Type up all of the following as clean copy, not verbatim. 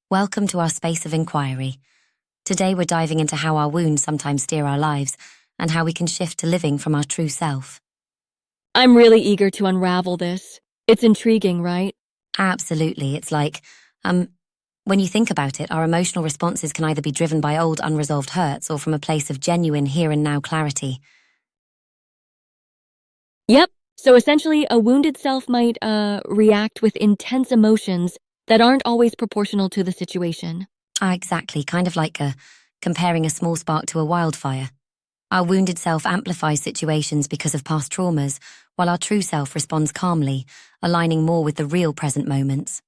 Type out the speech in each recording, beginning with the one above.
Welcome to our space of inquiry. Today we're diving into how our wounds sometimes steer our lives and how we can shift to living from our true self. I'm really eager to unravel this. It's intriguing, right? Absolutely, it's like, when you think about it, our emotional responses can either be driven by old unresolved hurts or from a place of genuine here and now clarity. Yep. So essentially, a wounded self might react with intense emotions that aren't always proportional to the situation. Exactly, kind of like comparing a small spark to a wildfire. Our wounded self amplifies situations because of past traumas, while our true self responds calmly, aligning more with the real present moments.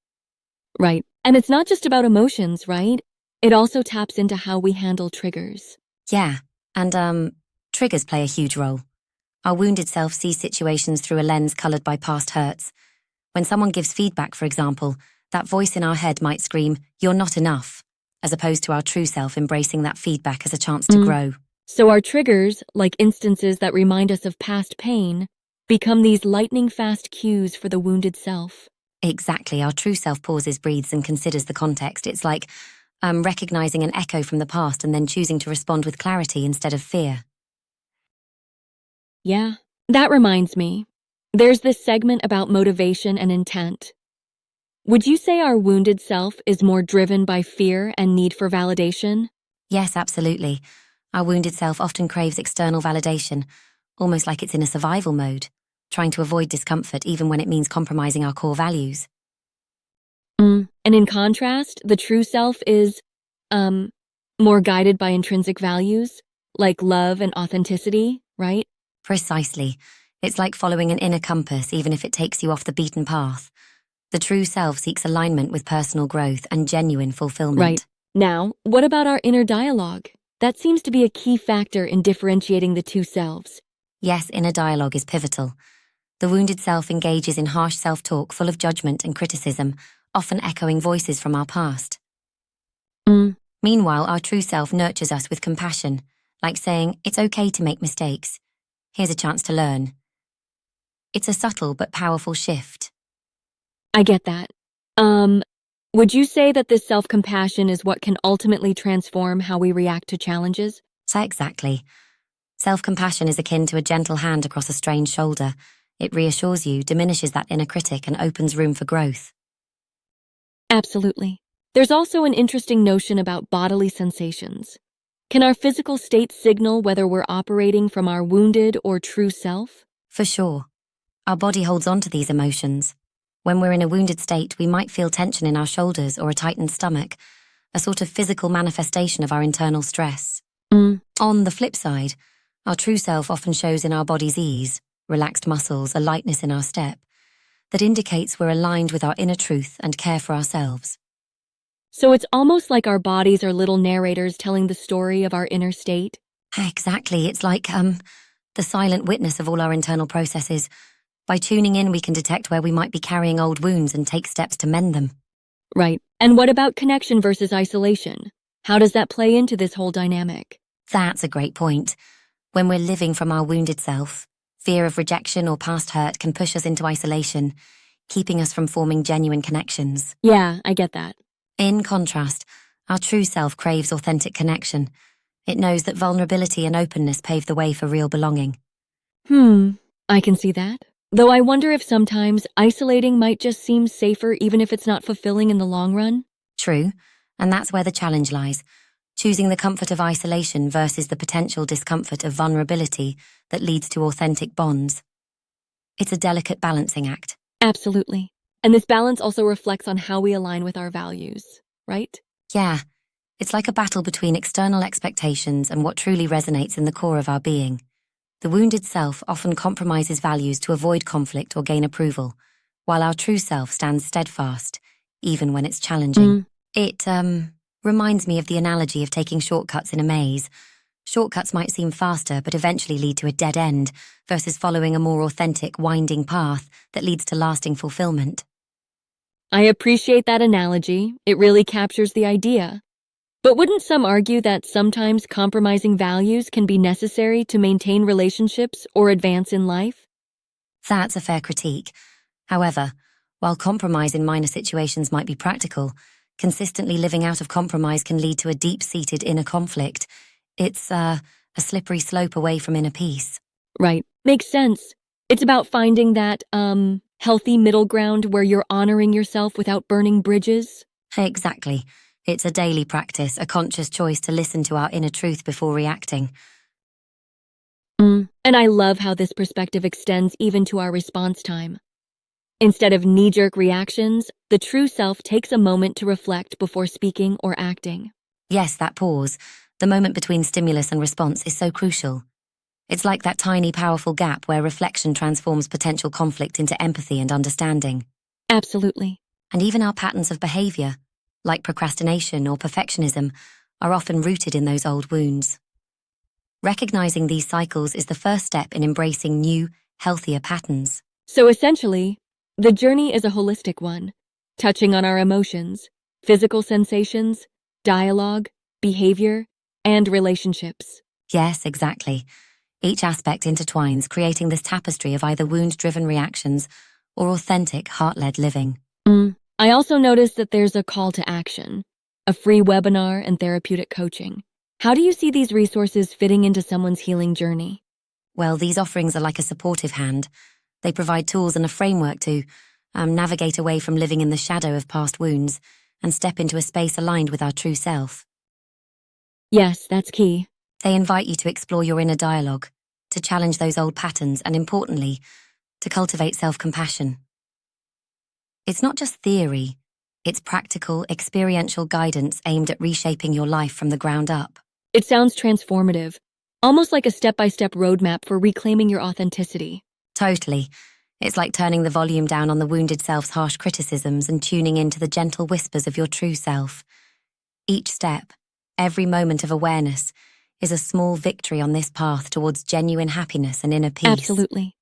Right. And it's not just about emotions, right? It also taps into how we handle triggers. Yeah, and triggers play a huge role. Our wounded self sees situations through a lens coloured by past hurts. When someone gives feedback, for example, that voice in our head might scream, "You're not enough," as opposed to our true self embracing that feedback as a chance to grow. So our triggers, like instances that remind us of past pain, become these lightning-fast cues for the wounded self. Exactly, our true self pauses, breathes, and considers the context. It's like recognizing an echo from the past and then choosing to respond with clarity instead of fear. Yeah, that reminds me. There's this segment about motivation and intent. Would you say our wounded self is more driven by fear and need for validation? Yes, absolutely. Our wounded self often craves external validation, almost like it's in a survival mode, trying to avoid discomfort even when it means compromising our core values. And in contrast, the true self is, more guided by intrinsic values, like love and authenticity, right? Precisely. It's like following an inner compass, even if it takes you off the beaten path. The true self seeks alignment with personal growth and genuine fulfillment. Right. Now, what about our inner dialogue? That seems to be a key factor in differentiating the two selves. Yes, inner dialogue is pivotal. The wounded self engages in harsh self-talk full of judgment and criticism, often echoing voices from our past. Meanwhile, our true self nurtures us with compassion, like saying, "It's okay to make mistakes. Here's a chance to learn." It's a subtle but powerful shift. I get that. Would you say that this self-compassion is what can ultimately transform how we react to challenges? So exactly. Self-compassion is akin to a gentle hand across a strained shoulder. It reassures you, diminishes that inner critic, and opens room for growth. Absolutely. There's also an interesting notion about bodily sensations. Can our physical state signal whether we're operating from our wounded or true self? For sure. Our body holds on to these emotions. When we're in a wounded state, we might feel tension in our shoulders or a tightened stomach, a sort of physical manifestation of our internal stress. On the flip side, our true self often shows in our body's ease, relaxed muscles, a lightness in our step, that indicates we're aligned with our inner truth and care for ourselves. So it's almost like our bodies are little narrators telling the story of our inner state? Exactly, it's like the silent witness of all our internal processes. By tuning in, we can detect where we might be carrying old wounds and take steps to mend them. Right. And what about connection versus isolation? How does that play into this whole dynamic? That's a great point. When we're living from our wounded self, fear of rejection or past hurt can push us into isolation, keeping us from forming genuine connections. Yeah, I get that. In contrast, our true self craves authentic connection. It knows that vulnerability and openness pave the way for real belonging. I can see that. Though I wonder if sometimes isolating might just seem safer even if it's not fulfilling in the long run. True, and that's where the challenge lies, choosing the comfort of isolation versus the potential discomfort of vulnerability that leads to authentic bonds. It's a delicate balancing act. Absolutely. And this balance also reflects on how we align with our values, right? Yeah, it's like a battle between external expectations and what truly resonates in the core of our being. The wounded self often compromises values to avoid conflict or gain approval, while our true self stands steadfast, even when it's challenging. It reminds me of the analogy of taking shortcuts in a maze. Shortcuts might seem faster, but eventually lead to a dead end, versus following a more authentic, winding path that leads to lasting fulfillment. I appreciate that analogy. It really captures the idea. But wouldn't some argue that sometimes compromising values can be necessary to maintain relationships or advance in life? That's a fair critique. However, while compromise in minor situations might be practical, Consistently living out of compromise can lead to a deep-seated inner conflict. It's a slippery slope away from inner peace. Right. Makes sense. It's about finding that, healthy middle ground where you're honoring yourself without burning bridges. Exactly. It's a daily practice, a conscious choice to listen to our inner truth before reacting. And I love how this perspective extends even to our response time. Instead of knee-jerk reactions, the true self takes a moment to reflect before speaking or acting. Yes, that pause, the moment between stimulus and response, is so crucial. It's like that tiny, powerful gap where reflection transforms potential conflict into empathy and understanding. Absolutely. And even our patterns of behavior, like procrastination or perfectionism, are often rooted in those old wounds. Recognizing these cycles is the first step in embracing new, healthier patterns. So essentially, the journey is a holistic one, touching on our emotions, physical sensations, dialogue, behavior, and relationships. Yes, exactly. Each aspect intertwines, creating this tapestry of either wound-driven reactions or authentic, heart-led living. I also noticed that there's a call to action, a free webinar and therapeutic coaching. How do you see these resources fitting into someone's healing journey? Well, these offerings are like a supportive hand. They provide tools and a framework to navigate away from living in the shadow of past wounds and step into a space aligned with our true self. Yes, that's key. They invite you to explore your inner dialogue, to challenge those old patterns, and importantly, to cultivate self-compassion. It's not just theory, it's practical, experiential guidance aimed at reshaping your life from the ground up. It sounds transformative, almost like a step-by-step roadmap for reclaiming your authenticity. Totally. It's like turning the volume down on the wounded self's harsh criticisms and tuning into the gentle whispers of your true self. Each step, every moment of awareness, is a small victory on this path towards genuine happiness and inner peace. Absolutely.